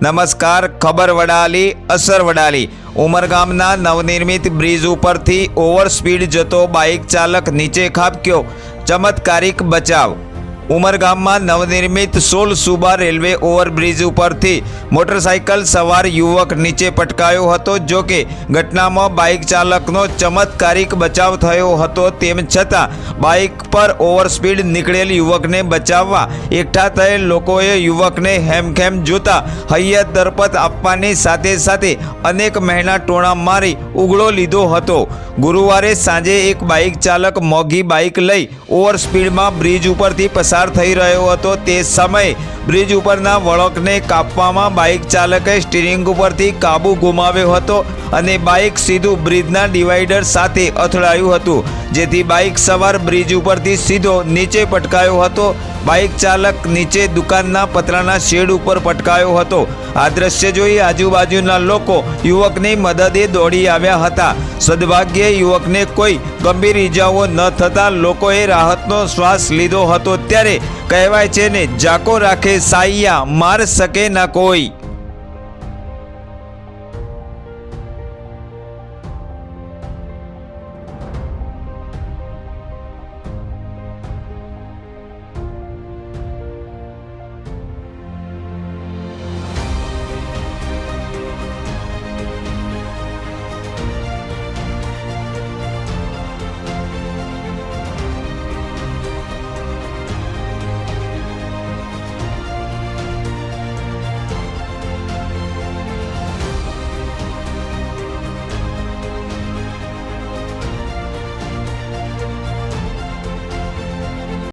નમસ્કાર, ખબર વડાલી, અસર વડાલી। ઉમરગામના નવનિર્મિત બ્રિજ ઉપરથી ઓવર સ્પીડ જતો બાઇક ચાલક નીચે ખાબક્યો, ચમત્કારિક બચાવ। ઉમરગામમાં નવનિર્મિત 16 સુબા રેલવે ઓવરબ્રિજ ઉપરથી મોટરસાઇકલ સવાર યુવક નીચે પટકાયો હતો। જો કે ઘટનામાં બાઇક ચાલકનો ચમત્કારિક બચાવ થયો હતો। તેમ છતાં બાઇક પર ઓવરસ્પીડ નીકળેલ યુવકને બચાવવા એકઠા થયેલ લોકોએ યુવકને હેમખેમ જોતા હૈયત દરપત આપવાની સાથે સાથે અનેક મહેણા ટોણા મારી ઉગળો લીધો હતો। ગુરુવારે સાંજે એક બાઇક ચાલક મોંઘી બાઇક લઈ ઓવરસ્પીડમાં બ્રિજ ઉપરથી પસાર થઈ રહ્યો હતો। તે સમયે બ્રિજ ઉપરના વળાંકને કાપવામાં બાઇક ચાલકે સ્ટીરિંગ ઉપરથી કાબુ ગુમાવ્યો હતો અને બાઇક સીધું બ્રિજના ડિવાઈડર સાથે અથડાયું હતું, જેથી બાઇક સવાર બ્રિજ ઉપરથી સીધો નીચે પટકાયો હતો। બાઇક ચાલક નીચે દુકાનના પતરાના શેડ ઉપર પટકાયો હતો। આ દ્રશ્ય જોઈ આજુબાજુના લોકો યુવકની મદદે દોડી આવ્યા હતા। સદભાગ્યે યુવકને કોઈ ગંભીર ઈજાઓ ન થતાં લોકોએ રાહતનો શ્વાસ લીધો હતો। ત્યારે કહેવાય છે ને, જાકો રાખે સાઈયા, માર શકે ના કોઈ।